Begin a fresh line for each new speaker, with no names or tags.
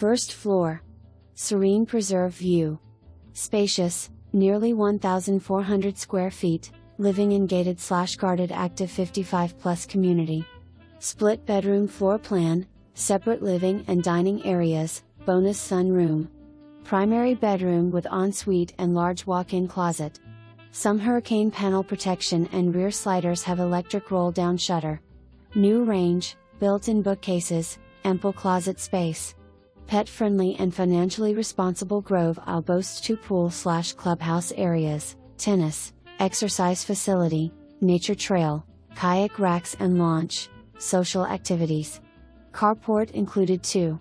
First floor. Serene preserve view. Spacious, nearly 1,400 square feet, living in gated/guarded active 55+ community. Split bedroom floor plan, separate living and dining areas, bonus sunroom. Primary bedroom with ensuite and large walk-in closet. Some hurricane panel protection and rear sliders have electric roll-down shutter. New range, built-in bookcases, ample closet space. Pet-friendly and financially responsible Grove Isle boasts 2 pool/clubhouse areas, tennis, exercise facility, nature trail, kayak racks and launch, social activities. Carport included too.